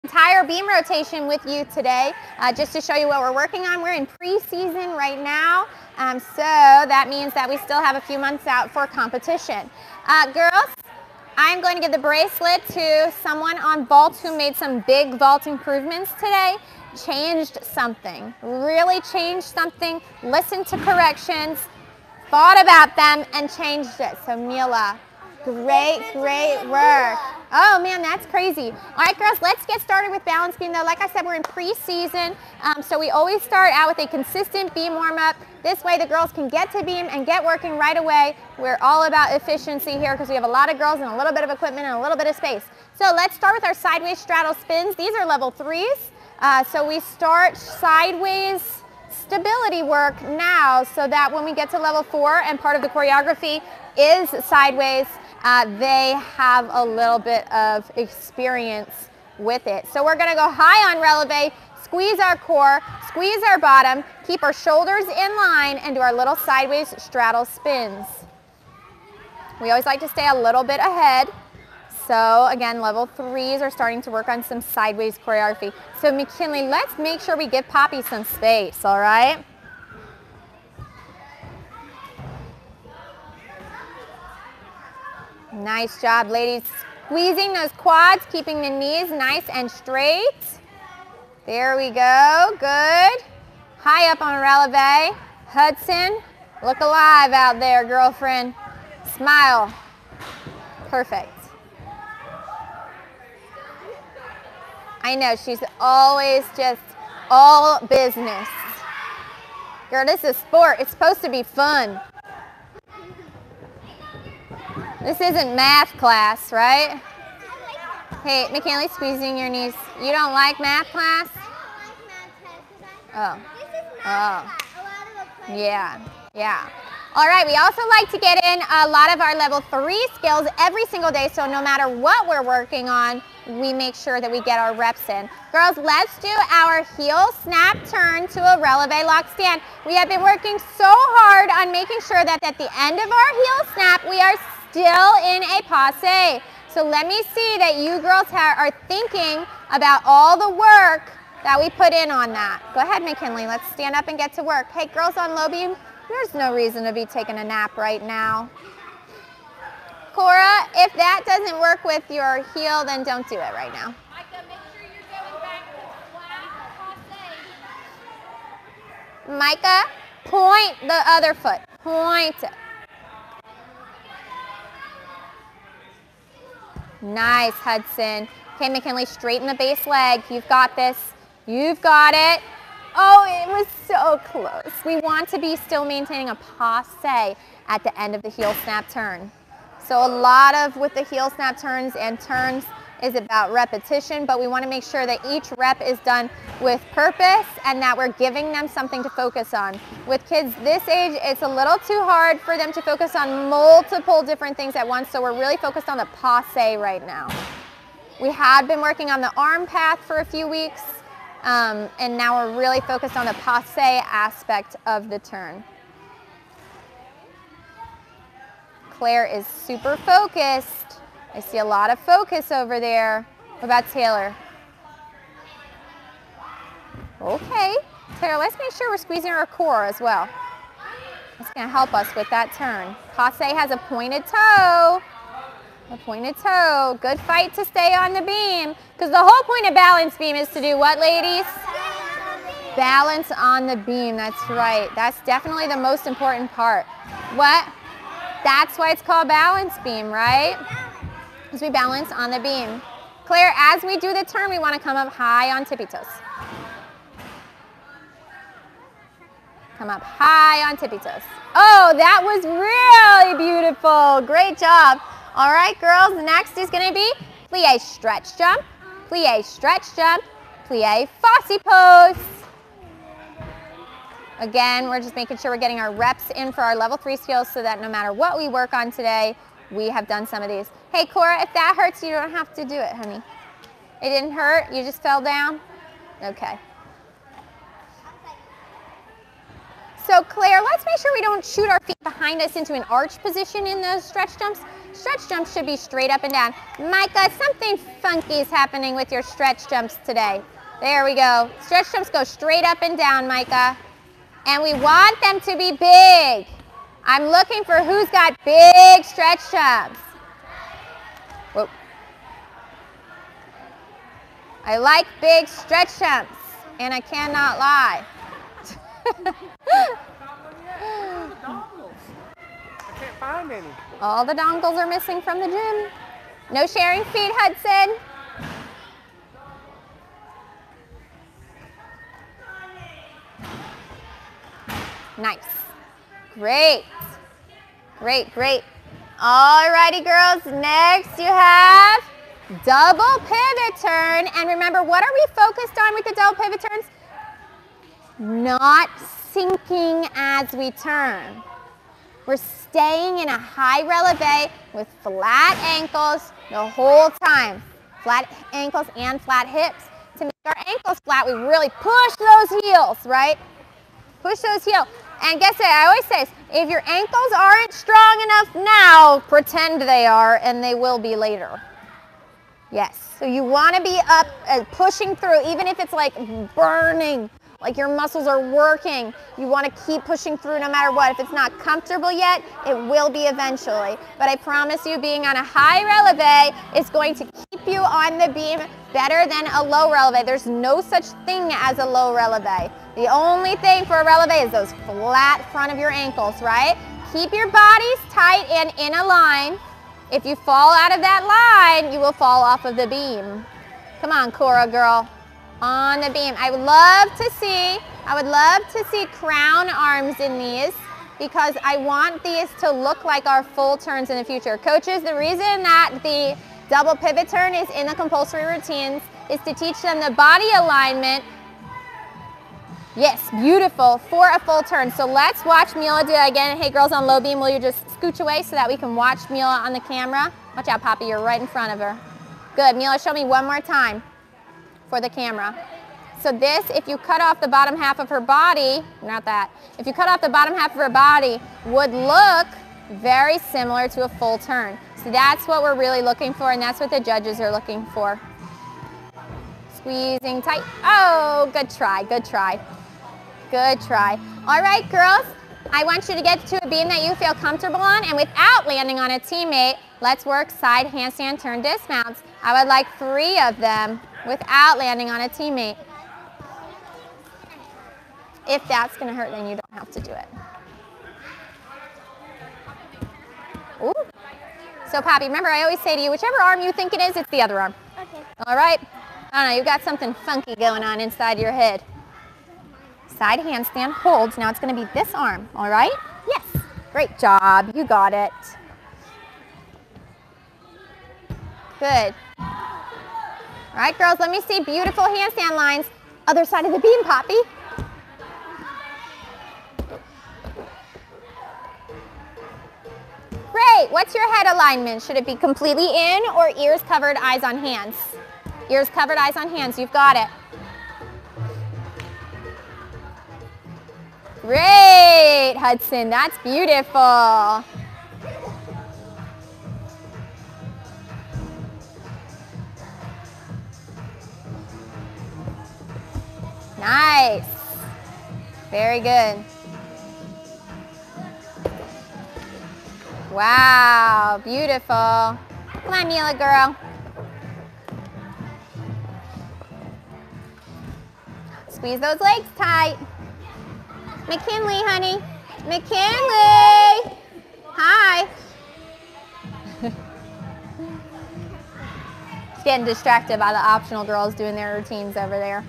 Entire beam rotation with you today, just to show you what we're working on. We're in preseason right now, so that means that we still have a few months out for competition. Girls, I'm going to give the bracelet to someone on vault who made some big vault improvements today, changed something, really changed something, listened to corrections, thought about them, and changed it. So Mila, great work. Oh man, that's crazy. All right, girls, let's get started with balance beam though. Like I said, we're in preseason, so we always start out with a consistent beam warm-up. This way the girls can get to beam and get working right away. We're all about efficiency here because we have a lot of girls and a little bit of equipment and a little bit of space. So let's start with our sideways straddle spins. These are level 3s. So we start sideways stability work now so that when we get to level 4 and part of the choreography is sideways, they have a little bit of experience with it. So we're going to go high on releve, squeeze our core, squeeze our bottom, keep our shoulders in line, and do our little sideways straddle spins. We always like to stay a little bit ahead. So again, level 3s are starting to work on some sideways choreography. So McKinley, let's make sure we give Poppy some space, all right? Nice job, ladies. Squeezing those quads, keeping the knees nice and straight. There we go, good. High up on releve. Hudson, look alive out there, girlfriend. Smile. Perfect. I know, she's always just all business. Girl, this is sport. It's supposed to be fun. This isn't math class, right? Hey, McKinley, squeezing your knees. You don't like math class? Oh. Oh. Yeah. All right, we also like to get in a lot of our level 3 skills every single day, so no matter what we're working on, we make sure that we get our reps in. Girls, let's do our heel snap turn to a releve lock stand. We have been working so hard on making sure that at the end of our heel snap, we are still in a passe. So let me see that you girls are thinking about all the work that we put in on that. Go ahead, McKinley, let's stand up and get to work. Hey, girls on low beam, there's no reason to be taking a nap right now. Cora, if that doesn't work with your heel, then don't do it right now. Micah, make sure you're going back to flat passe. Micah, point the other foot. Point it. Nice, Hudson. Okay, McKinley, straighten the base leg. You've got this. You've got it. Oh, it was so close. We want to be still maintaining a passe at the end of the heel snap turn. So a lot of with the heel snap turns and turns is about repetition, but we want to make sure that each rep is done with purpose and that we're giving them something to focus on. With kids this age, it's a little too hard for them to focus on multiple different things at once, so we're really focused on the passe right now. We had been working on the arm path for a few weeks, and now we're really focused on the passe aspect of the turn. Claire is super focused. I see a lot of focus over there. What about Taylor? Okay, Taylor, let's make sure we're squeezing our core as well. That's going to help us with that turn. Passe has a pointed toe. A pointed toe. Good fight to stay on the beam. Because the whole point of balance beam is to do what, ladies? Balance on the beam. That's right. That's definitely the most important part. What? That's why it's called balance beam, right? Because we balance on the beam. Claire, as we do the turn, we want to come up high on tippy toes. Come up high on tippy toes. Oh, that was really beautiful. Great job. All right, girls, next is going to be plie stretch jump, plie stretch jump, plie fosse pose. Again, we're just making sure we're getting our reps in for our level 3 skills so that no matter what we work on today, we have done some of these. Hey, Cora, if that hurts, you don't have to do it, honey. It didn't hurt? You just fell down? Okay. So, Claire, let's make sure we don't shoot our feet behind us into an arch position in those stretch jumps. Stretch jumps should be straight up and down. Micah, something funky is happening with your stretch jumps today. There we go. Stretch jumps go straight up and down, Micah. And we want them to be big. I'm looking for who's got big stretch jumps. Whoa. I like big stretch jumps, and I cannot lie. I can't find any. All the dongles are missing from the gym. No sharing feet, Hudson. Nice. Great. Great, great. All righty, girls. Next, you have double pivot turn. And remember, what are we focused on with the double pivot turns? Not sinking as we turn. We're staying in a high releve with flat ankles the whole time. Flat ankles and flat hips. To make our ankles flat, we really push those heels, right? Push those heels. And guess what I always say is, if your ankles aren't strong enough now, pretend they are, and they will be later. Yes, so you want to be up pushing through, even if it's like burning, like your muscles are working. You want to keep pushing through no matter what. If it's not comfortable yet, it will be eventually. But I promise you, being on a high releve is going to keep you on the beam better than a low releve. There's no such thing as a low releve. The only thing for a releve is those flat front of your ankles, right? Keep your bodies tight and in a line. If you fall out of that line, you will fall off of the beam. Come on, Cora girl. On the beam. I would love to see crown arms in these, because I want these to look like our full turns in the future. Coaches, the reason that the double pivot turn is in the compulsory routines is to teach them the body alignment. Yes, beautiful, for a full turn. So let's watch Mila do that again. Hey girls on low beam, will you just scooch away so that we can watch Mila on the camera? Watch out, Poppy, you're right in front of her. Good, Mila, show me one more time for the camera. So this, if you cut off the bottom half of her body, not that, if you cut off the bottom half of her body, would look very similar to a full turn. So that's what we're really looking for, and that's what the judges are looking for. Squeezing tight. Oh, good try, good try. Good try. All right, girls, I want you to get to a beam that you feel comfortable on, and without landing on a teammate, let's work side handstand turn dismounts. I would like 3 of them without landing on a teammate. If that's gonna hurt, then you don't have to do it. Ooh. So Poppy, remember I always say to you, whichever arm you think it is, it's the other arm. Okay. All right? I don't know, you've got something funky going on inside your head. Side handstand holds. Now it's gonna be this arm, all right? Yes, great job, you got it. Good. All right, girls, let me see beautiful handstand lines. Other side of the beam, Poppy. Great, what's your head alignment? Should it be completely in or ears covered, eyes on hands? Ears covered, eyes on hands, you've got it. Great, Hudson, that's beautiful. Nice. Very good. Wow, beautiful. Come on, Mila girl. Squeeze those legs tight. McKinley, honey. McKinley. Hi. Just getting distracted by the optional girls doing their routines over there.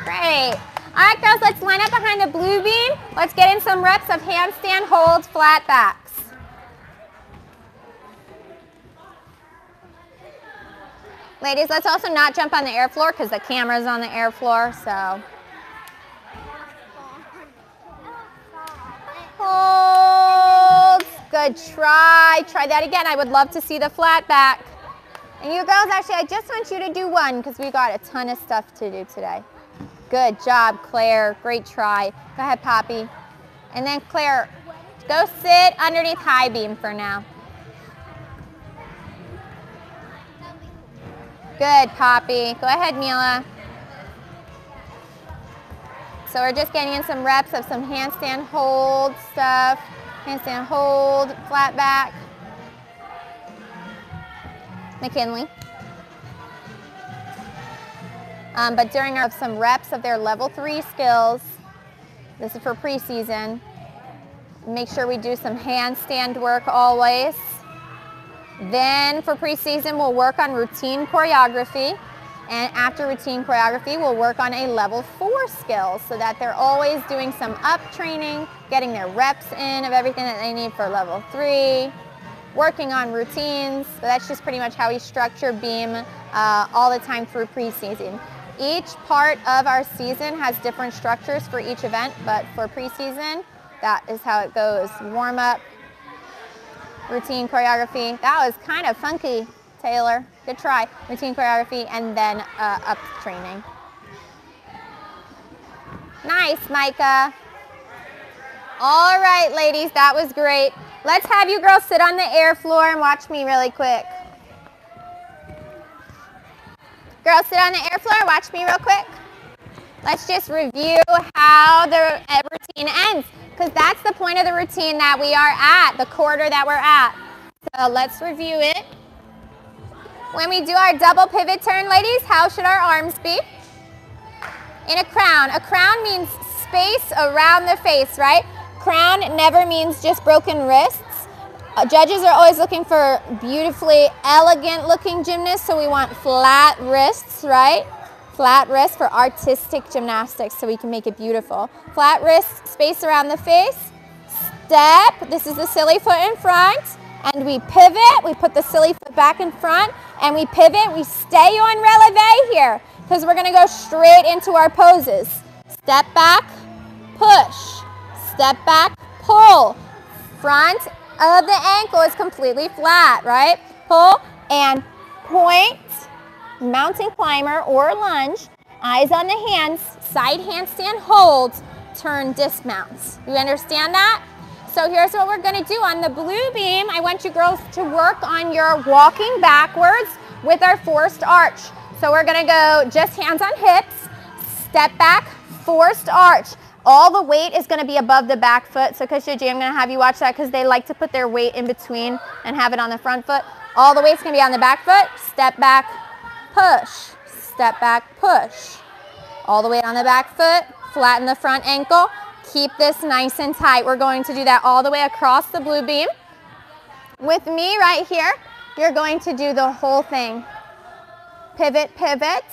Great. All right, girls, let's line up behind the blue beam. Let's get in some reps of handstand holds, flat backs. Ladies, let's also not jump on the air floor because the camera's on the air floor, so. Holds. Good try. Try that again. I would love to see the flat back. And you girls, actually, I just want you to do one because we got a ton of stuff to do today. Good job, Claire. Great try. Go ahead, Poppy. And then Claire, Go sit underneath high beam for now. Good, Poppy. Go ahead, Mila. So we're just getting in some reps of some handstand hold stuff. Handstand hold, flat back. McKinley. But during some reps of their level 3 skills, this is for preseason, make sure we do some handstand work always. Then for preseason, we'll work on routine choreography. And after routine choreography, we'll work on a level 4 skills so that they're always doing some up training, getting their reps in of everything that they need for level 3, working on routines. So that's just pretty much how we structure beam all the time through preseason. Each part of our season has different structures for each event, but for preseason, that is how it goes. Warm up, routine choreography. That was kind of funky, Taylor. Good try. Routine choreography and then up training. Nice, Micah. All right, ladies, that was great. Let's have you girls sit on the air floor and watch me really quick. Girls, sit on the air floor, watch me real quick. Let's just review how the routine ends, because that's the point of the routine that we are at, the quarter that we're at. So let's review it. When we do our double pivot turn, ladies, how should our arms be? In a crown. A crown means space around the face, right? Crown never means just broken wrists. Judges are always looking for beautifully elegant looking gymnasts, so we want flat wrists, right? Flat wrists for artistic gymnastics so we can make it beautiful. Flat wrists, space around the face. Step, this is the silly foot in front, and we pivot, we put the silly foot back in front, and we pivot, we stay on releve here, because we're gonna go straight into our poses. Step back, push, step back, pull. Front of the ankle is completely flat, right? Pull and point, mountain climber or lunge, eyes on the hands, side handstand holds, turn dismounts. You understand that? So here's what we're gonna do. On the blue beam, I want you girls to work on your walking backwards with our forced arch. So we're gonna go just hands on hips, step back, forced arch. All the weight is going to be above the back foot. So Coach Gigi, I'm going to have you watch that because they like to put their weight in between and have it on the front foot. All the weight's going to be on the back foot. Step back, push. Step back, push. All the weight on the back foot. Flatten the front ankle. Keep this nice and tight. We're going to do that all the way across the blue beam. With me right here, you're going to do the whole thing. Pivot, pivot.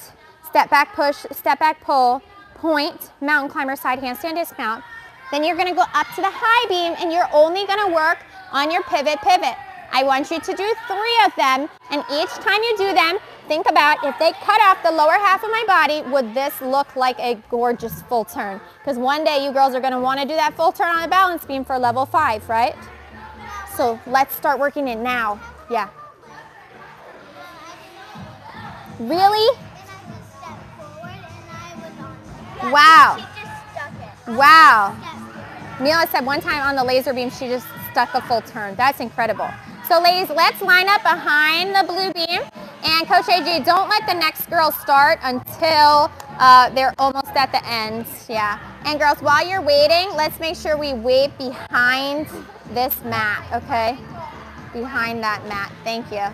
Step back, push. Step back, pull. Point, mountain climber, side handstand dismount. Then you're going to go up to the high beam and you're only going to work on your pivot, pivot. I want you to do 3 of them, and each time you do them, think about if they cut off the lower half of my body, would this look like a gorgeous full turn? Because one day you girls are going to want to do that full turn on a balance beam for level 5, right? So let's start working it now. Yeah. Really? Wow. Wow. Mila said one time on the laser beam she just stuck a full turn. That's incredible. So ladies, let's line up behind the blue beam. And Coach AJ, don't let the next girl start until they're almost at the end. Yeah. And girls, while you're waiting, let's make sure we wait behind this mat, okay? Behind that mat. Thank you.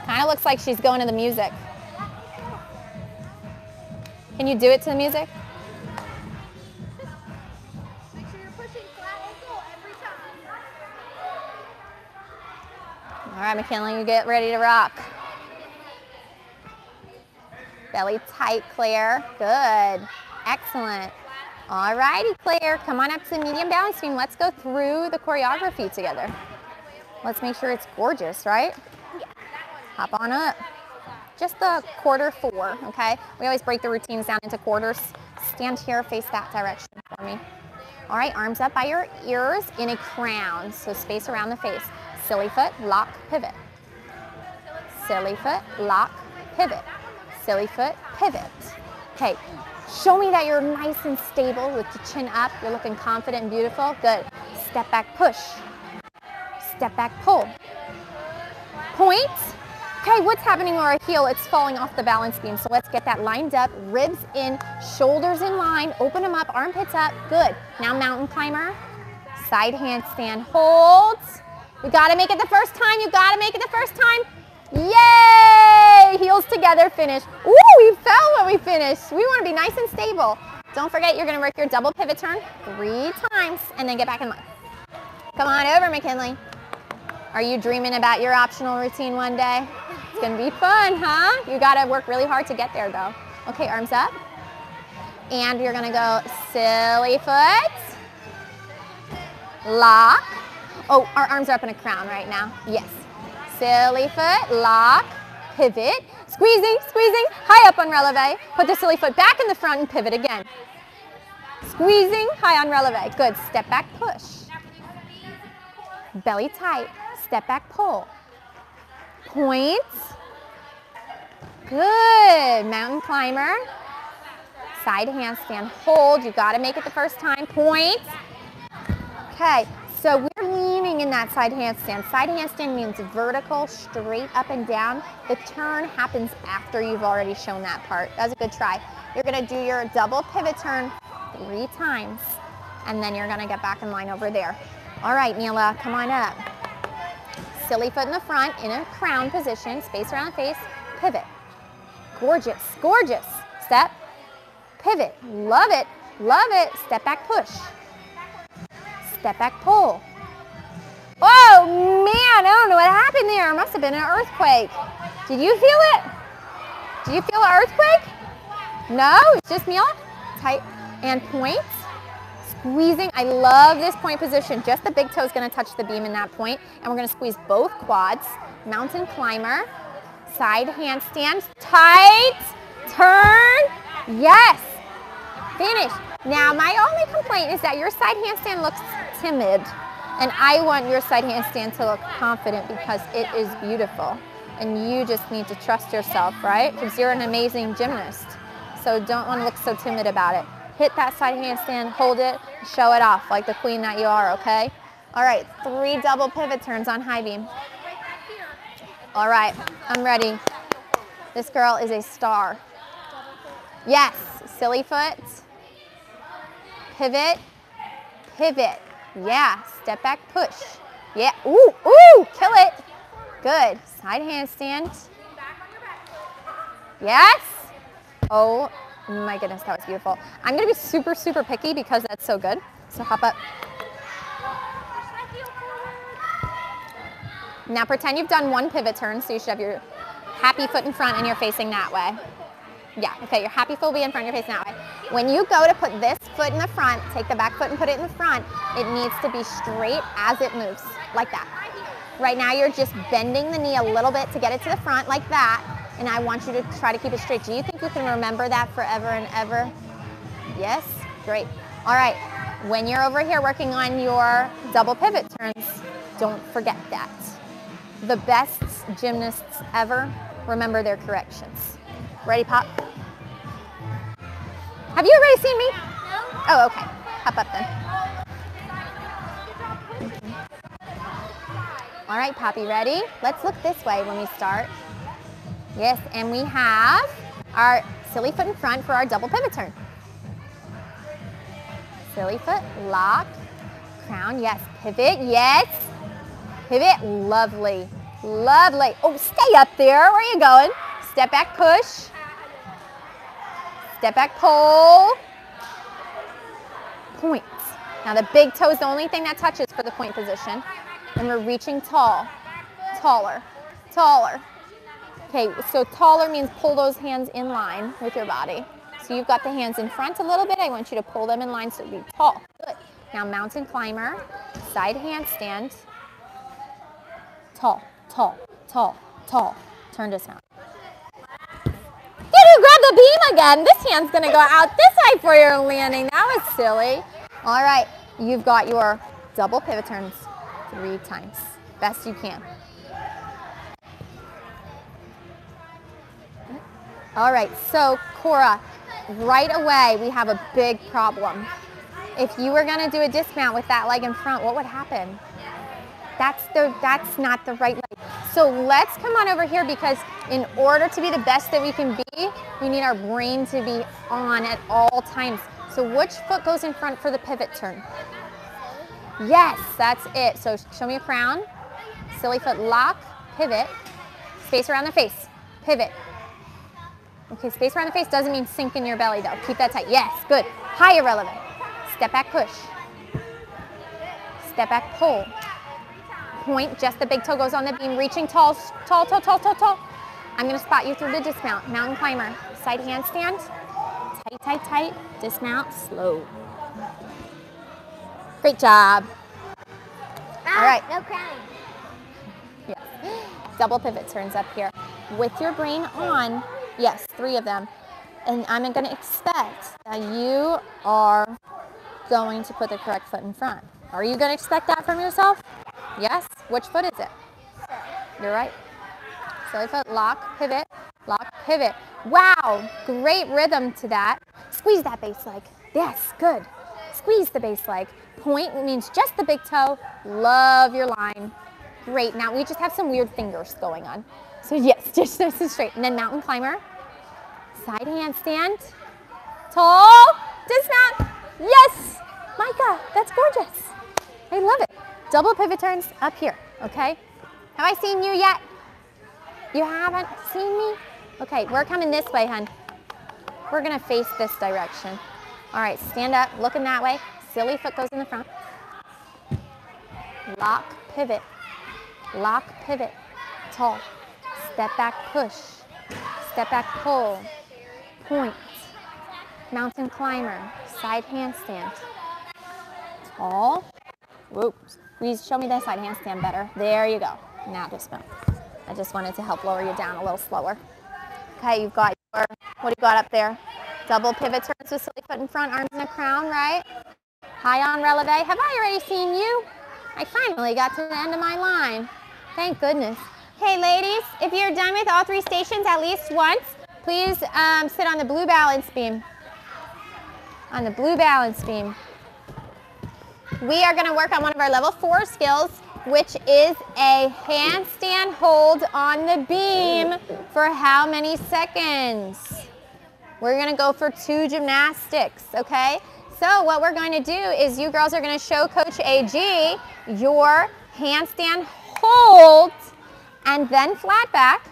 Kind of looks like she's going to the music. Can you do it to the music? Make sure you're pushing flat ankle every time. All right, McKinley, you get ready to rock. Belly tight, Claire. Good. Excellent. All righty, Claire. Come on up to the medium balance beam. Let's go through the choreography together. Let's make sure it's gorgeous, right? Hop on up. Just the quarter 4, okay? We always break the routines down into quarters. Stand here, face that direction for me. All right, arms up by your ears in a crown, so space around the face. Silly foot, lock, pivot. Silly foot, lock, pivot, silly foot, pivot. Okay, show me that you're nice and stable with the chin up. You're looking confident and beautiful. Good. Step back, push. Step back, pull. Point. Okay, what's happening with our heel? It's falling off the balance beam. So let's get that lined up. Ribs in, shoulders in line. Open them up, armpits up. Good. Now mountain climber. Side handstand. Hold. We got to make it the first time. You got to make it the first time. Yay! Heels together, finish. Ooh, we fell when we finished. We want to be nice and stable. Don't forget, you're going to work your double pivot turn 3 times and then get back in line. Come on over, McKinley. Are you dreaming about your optional routine one day? It's going to be fun, huh? You got to work really hard to get there, though. Okay, arms up. And you're going to go silly foot. Lock. Oh, our arms are up in a crown right now. Yes. Silly foot, lock, pivot, squeezing, squeezing, high up on releve. Put the silly foot back in the front and pivot again. Squeezing, high on releve. Good. Step back, push. Belly tight. Step back, pull. Points. Good. Mountain climber. Side handstand. Hold. You got to make it the first time. Points. Okay. So we're leaning in that side handstand. Side handstand means vertical, straight up and down. The turn happens after you've already shown that part. That was a good try. You're going to do your double pivot turn 3 times, and then you're going to get back in line over there. All right, Mila, come on up. Silly foot in the front in a crown position, space around the face, pivot. Gorgeous, gorgeous. Step, pivot. Love it, love it. Step back, push. Step back, pull. Oh man, I don't know what happened there. It must have been an earthquake. Did you feel it? Did you feel an earthquake? No, it's just Mila. Tight and points. Squeezing. I love this point position. Just the big toe is going to touch the beam in that point, and we're going to squeeze both quads. Mountain climber. Side handstand. Tight. Turn. Yes. Finish. Now, my only complaint is that your side handstand looks timid, and I want your side handstand to look confident because it is beautiful, and you just need to trust yourself, right? Because you're an amazing gymnast, so don't want to look so timid about it. Hit that side handstand, hold it, show it off like the queen that you are, okay? All right, 3 double pivot turns on high beam. All right, I'm ready. This girl is a star. Yes, silly foot. Pivot, pivot. Yeah, step back, push. Yeah, ooh, ooh, kill it. Good. Side handstand. Yes. Oh my goodness, that was beautiful. I'm gonna be super, super picky because that's so good. So hop up. Now pretend you've done 1 pivot turn, so you should have your happy foot in front and you're facing that way. Yeah, okay, your happy foot will be in front, you're facing that way. When you go to put this foot in the front, take the back foot and put it in the front, it needs to be straight as it moves, like that. Right now you're just bending the knee a little bit to get it to the front, like that, and I want you to try to keep it straight. Do you think you can remember that forever and ever? Yes? Great. All right, when you're over here working on your double pivot turns, don't forget that. The best gymnasts ever remember their corrections. Ready, Pop? Have you already seen me? No. Oh, okay. Hop up then. All right, Poppy, ready? Let's look this way when we start. Yes, and we have our silly foot in front for our double pivot turn. Silly foot, lock, crown, yes. Pivot, yes. Pivot, lovely, lovely. Oh, stay up there. Where are you going? Step back, push. Step back, pull. Point. Now the big toe is the only thing that touches for the point position. And we're reaching tall, taller, taller. Okay, so taller means pull those hands in line with your body. So you've got the hands in front a little bit. I want you to pull them in line so it'll be tall. Good. Now mountain climber, side handstand. Tall, tall, tall, tall. Turn dismount. You grab the beam again. This hand's going to go out this way for your landing. That was silly. All right, you've got your double pivot turns 3 times. Best you can. All right, so Cora, right away we have a big problem. If you were gonna do a dismount with that leg in front, what would happen? That's not the right leg. So let's come on over here, because in order to be the best that we can be, we need our brain to be on at all times. So which foot goes in front for the pivot turn? Yes, that's it. So show me a crown. Silly foot lock, pivot, space around the face, pivot. Okay, space around the face doesn't mean sink in your belly though. Keep that tight. Yes, good. High irrelevant. Step back push. Step back pull. Point, just the big toe goes on the beam, reaching tall, tall, tall, tall, tall, tall. I'm gonna spot you through the dismount. Mountain climber, side handstand. Tight, tight, tight. Dismount, slow. Great job. All right. No crying. Yes. Double pivot turns up here. With your brain on, yes, 3 of them. And I'm going to expect that you are going to put the correct foot in front. Are you going to expect that from yourself? Yes? Which foot is it? You're right. So foot, lock, pivot, pivot. Wow, great rhythm to that. Squeeze that base leg. Yes, good. Squeeze the base leg. Point means just the big toe. Love your line. Great. Now we just have some weird fingers going on. So yes, just nice and straight. And then mountain climber. Side handstand. Tall. Dismount. Yes. Micah, that's gorgeous. I love it. Double pivot turns up here, okay? Have I seen you yet? You haven't seen me? Okay, we're coming this way, hun. We're gonna face this direction. All right, stand up, looking that way. Silly foot goes in the front. Lock, pivot. Lock, pivot. Tall. Step back, push. Step back, pull. Point. Mountain climber. Side handstand. Tall. Whoops. Please show me that side handstand better. There you go. Now dismount. I just wanted to help lower you down a little slower. Okay, you've got your, what do you got up there? Double pivot turns with silly foot in front, arms in a crown, right? High on releve. Have I already seen you? I finally got to the end of my line. Thank goodness. Okay, ladies, if you're done with all 3 stations at least once, please sit on the blue balance beam. On the blue balance beam. We are going to work on one of our level 4 skills, which is a handstand hold on the beam for how many seconds? We're going to go for 2 gymnastics, okay? So what we're going to do is you girls are going to show Coach AG your handstand hold and then flat back.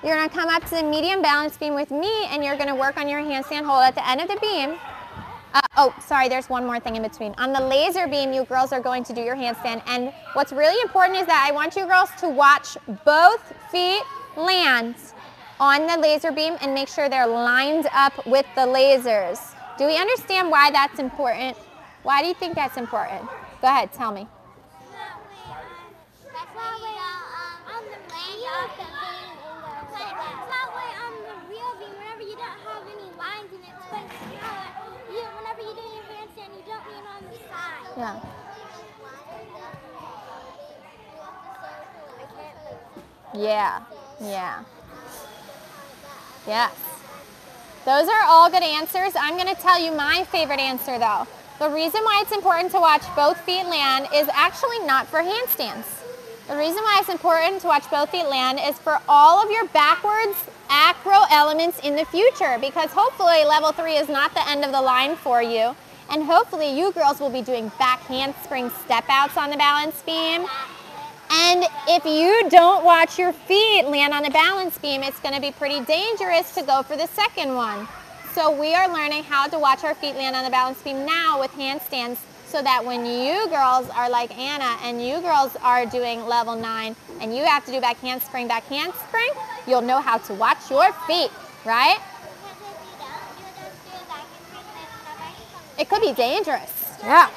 You're going to come up to the medium balance beam with me, and you're going to work on your handstand hold at the end of the beam. Oh, sorry, there's one more thing in between. On the laser beam, you girls are going to do your handstand. And what's really important is that I want you girls to watch both feet land on the laser beam and make sure they're lined up with the lasers. Do we understand why that's important? Why do you think that's important? Go ahead, tell me. Yeah. Yeah. Yeah. Yes. Those are all good answers. I'm going to tell you my favorite answer though. The reason why it's important to watch both feet land is actually not for handstands. The reason why it's important to watch both feet land is for all of your backwards acro elements in the future, because hopefully level 3 is not the end of the line for you. And hopefully you girls will be doing back handspring step outs on the balance beam. And if you don't watch your feet land on the balance beam, it's going to be pretty dangerous to go for the second one. So we are learning how to watch our feet land on the balance beam now with handstands, so that when you girls are like Anna and you girls are doing level 9 and you have to do back handspring, you'll know how to watch your feet, right? It could be dangerous. Yeah.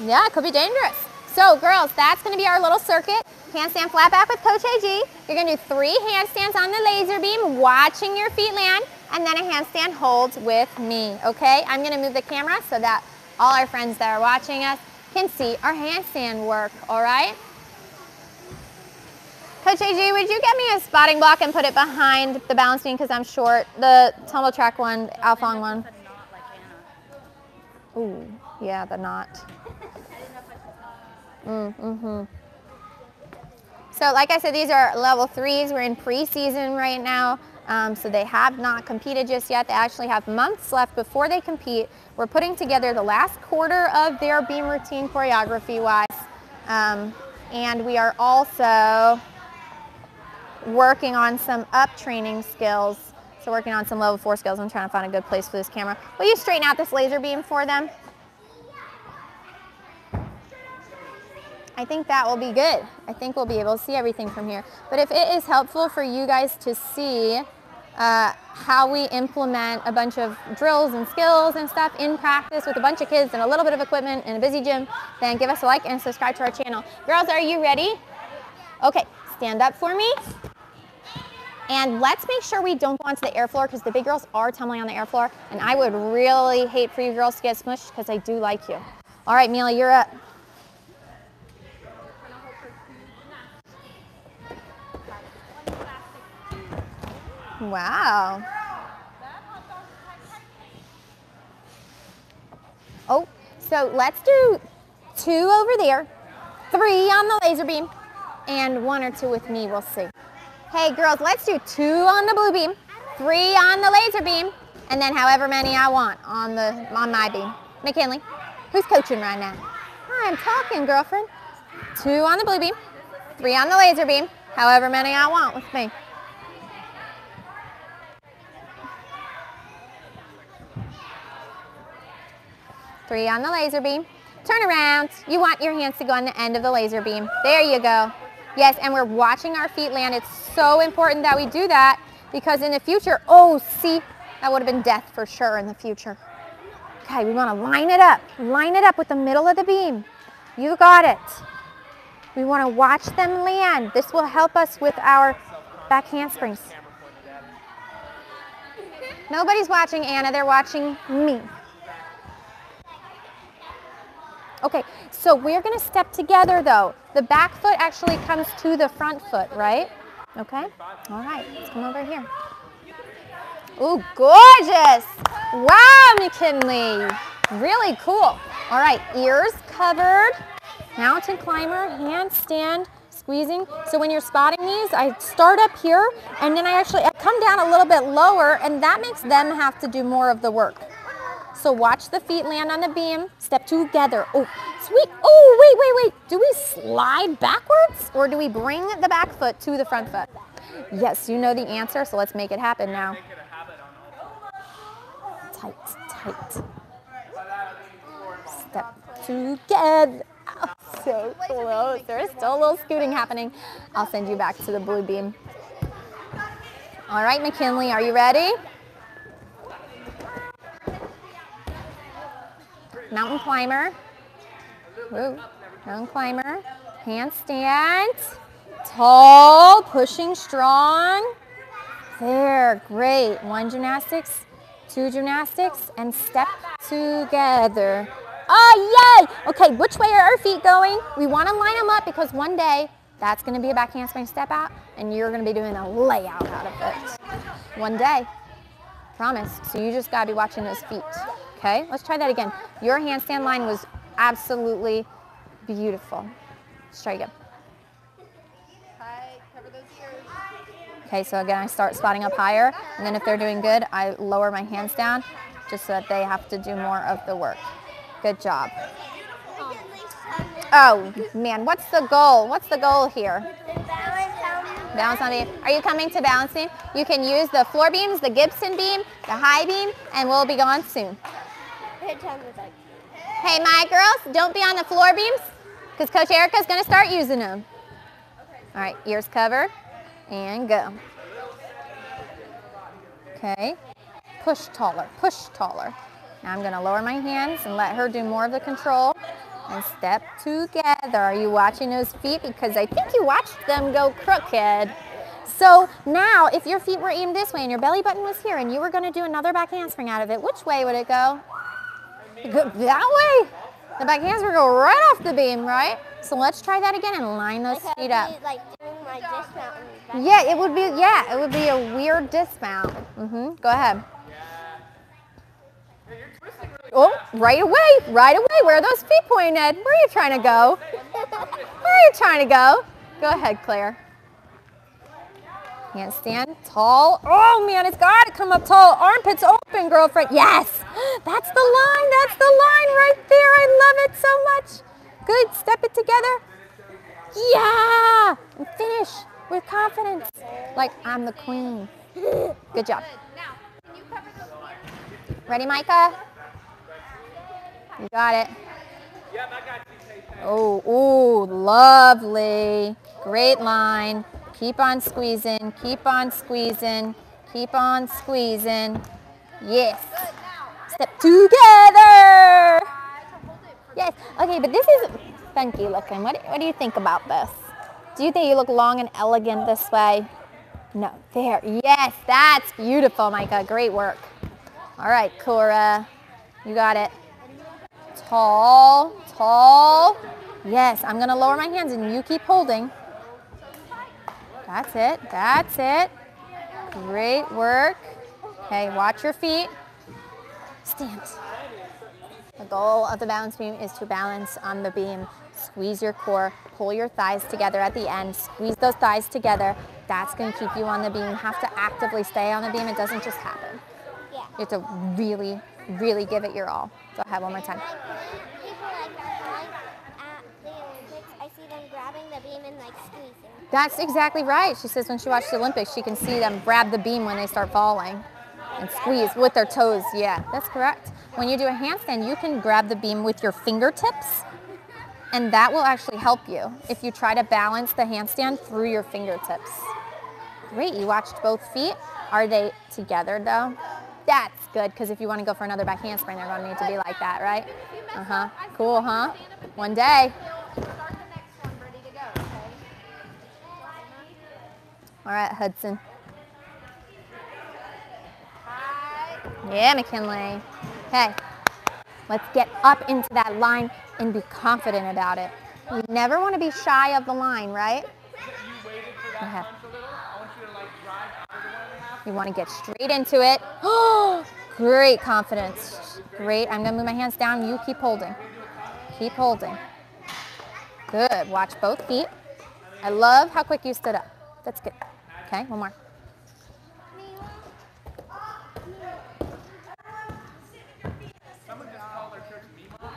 Yeah, it could be dangerous. So girls, that's going to be our little circuit. Handstand flat back with Coach AG. You're going to do 3 handstands on the laser beam, watching your feet land, and then a handstand hold with me, okay? I'm going to move the camera so that all our friends that are watching us can see our handstand work, all right? Coach AG, would you get me a spotting block and put it behind the balance beam because I'm short? The tumble track one, Alfong one. Ooh, yeah, the knot. So like I said, these are level 3s. We're in preseason right now. So they have not competed just yet. They actually have months left before they compete. We're putting together the last quarter of their beam routine choreography-wise. And we are also working on some up training skills. So working on some level 4 skills. I'm trying to find a good place for this camera. Will you straighten out this laser beam for them? I think that will be good. I think we'll be able to see everything from here. But if it is helpful for you guys to see how we implement a bunch of drills and skills and stuff in practice with a bunch of kids and a little bit of equipment in a busy gym, then give us a like and subscribe to our channel. Girls, are you ready? Okay, stand up for me. And let's make sure we don't go onto the air floor because the big girls are tumbling on the air floor. And I would really hate for you girls to get smushed because I do like you. All right, Mila, you're up. Wow. Oh, so let's do 2 over there, 3 on the laser beam, and 1 or 2 with me, we'll see. Hey girls, let's do 2 on the blue beam, 3 on the laser beam, and then however many I want on my beam. McKinley, who's coaching right now? I'm talking, girlfriend. 2 on the blue beam, 3 on the laser beam, however many I want with me. Three on the laser beam. Turn around. You want your hands to go on the end of the laser beam. There you go. Yes, and we're watching our feet land. It's so important that we do that because in the future, oh, see, that would have been death for sure in the future. Okay, we want to line it up. Line it up with the middle of the beam. You got it. We want to watch them land. This will help us with our back handsprings. Nobody's watching Anna. They're watching me. Okay, so we're going to step together though. The back foot actually comes to the front foot, right? Okay, all right, let's come over here. Ooh, gorgeous. Wow, McKinley. Really cool. All right, ears covered. Mountain climber, handstand, squeezing. So when you're spotting these, I start up here and then I come down a little bit lower and that makes them have to do more of the work. So watch the feet land on the beam, step together. Oh, sweet. Oh, wait. Do we slide backwards or do we bring the back foot to the front foot? Yes, you know the answer, so let's make it happen now. Tight. Step together. Oh, so close. There is still a little scooting happening. I'll send you back to the blue beam. All right, McKinley, are you ready? Mountain climber. Woo. Mountain climber. Handstand. Tall, pushing strong. There, great. 1 gymnastics, 2 gymnastics, and step together. Oh, yay! Okay, which way are our feet going? We want to line them up because one day that's going to be a back handspring step out, and you're going to be doing a layout out of it. One day. Promise. So you just got to be watching those feet. Okay, let's try that again. Your handstand line was absolutely beautiful. Let's try again. Cover those ears. Okay, so again, I start spotting up higher, and then if they're doing good, I lower my hands down just so that they have to do more of the work. Good job. Oh, man, what's the goal? What's the goal here? Balance on beam. Are you coming to balance beam? You can use the floor beams, the Gibson beam, the high beam, and we'll be gone soon. Hey, my girls, don't be on the floor beams because Coach Erica's going to start using them. All right, ears covered and go. Okay, push taller, push taller. Now I'm going to lower my hands and let her do more of the control and step together. Are you watching those feet? Because I think you watched them go crooked. So now if your feet were aimed this way and your belly button was here and you were going to do another back handspring out of it, which way would it go? That way. The back handspring would go right off the beam, right? So let's try that again and line those feet up. Like doing my like dismounting. Yeah, it would be. Yeah, it would be a weird dismount. Go ahead. Oh, right away, right away. Where are those feet pointing at? Where are you trying to go? Where are you trying to go? Go ahead, Claire. Handstand, tall. Oh man, it's got to come up tall. Armpits open, girlfriend. Yes, that's the line. That's the line right there. I love it so much. Good. Step it together. Yeah, and finish with confidence. Like I'm the queen. Good job. Now, can you cover those feet? Ready, Micah? You got it. Yep, I got you, Tay-Tay. Oh, lovely. Great line. Keep on squeezing. Keep on squeezing. Keep on squeezing. Yes. Step together. Yes. Okay, but this is funky looking. What do you think about this? Do you think you look long and elegant this way? No. There. Yes, that's beautiful, Micah. Great work. All right, Cora. You got it. Tall, tall. Yes, I'm going to lower my hands and you keep holding. That's it. That's it. Great work. Okay, watch your feet. Stand. The goal of the balance beam is to balance on the beam. Squeeze your core. Pull your thighs together at the end. Squeeze those thighs together. That's going to keep you on the beam. You have to actively stay on the beam. It doesn't just happen. Yeah. You have to really, really give it your all. Go ahead one more time. People like at the Olympics, I see them grabbing the beam and like squeezing. That's exactly right. She says when she watched the Olympics, she can see them grab the beam when they start falling and squeeze with their toes. Yeah, that's correct. When you do a handstand, you can grab the beam with your fingertips, and that will actually help you if you try to balance the handstand through your fingertips. Great, you watched both feet. Are they together though? That's good, because if you want to go for another back handspring, they're going to need to be like that, right? Cool, huh? One day. Start the next one ready to go, okay? All right, Hudson. Yeah, McKinley. Okay, let's get up into that line and be confident about it. You never want to be shy of the line, right? You waited for that punch a little. I want you to like drive out of the 1.5. You want to get straight into it. Oh, great confidence. Great. I'm going to move my hands down. You keep holding. Keep holding. Good. Watch both feet. I love how quick you stood up. That's good. Okay, one more. Someone just called their church Mima.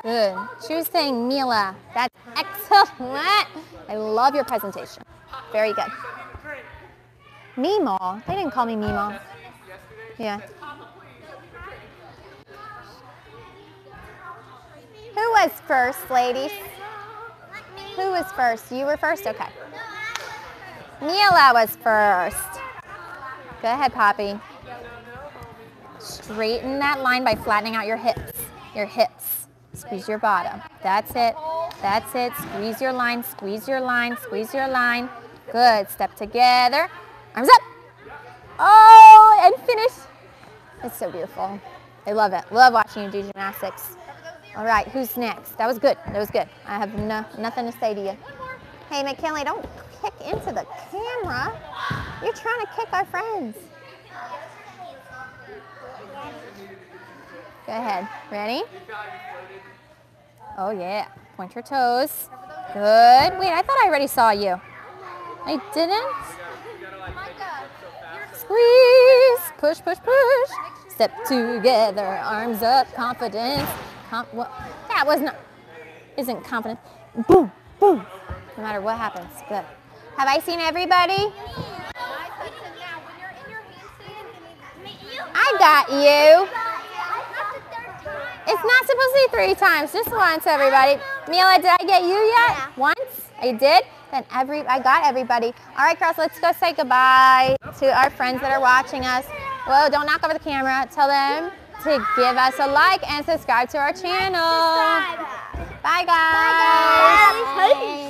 Good. She was saying Mila. That's excellent. I love your presentation. Very good. Meemaw. They didn't call me Meemaw. Yeah. Who was first, ladies? Who was first? You were first? Okay. Mila was first. Go ahead, Poppy. Straighten that line by flattening out your hips. Your hips. Squeeze your bottom. That's it. That's it. Squeeze your line. Squeeze your line. Squeeze your line. Good. Step together. Arms up. Oh, and finish. It's so beautiful. I love it. Love watching you do gymnastics. All right, who's next? That was good. That was good. I have nothing to say to you. Hey, McKinley, don't kick into the camera. You're trying to kick our friends. Go ahead. Ready? Oh, yeah. Point your toes. Good. Wait, I thought I already saw you. I didn't? Squeeze. Push, push, push. Step together. Arms up. Confidence. That was not, isn't confidence. Boom, boom. No matter what happens. Good. Have I seen everybody? I got you. It's not supposed to be 3 times, just once, everybody. Mila, did I get you yet? Yeah. Once? I did? Then I got everybody. All right, girls, let's go say goodbye to our friends that are watching us. Whoa, don't knock over the camera. Tell them to give us a like and subscribe to our channel. Bye, guys. Bye, guys.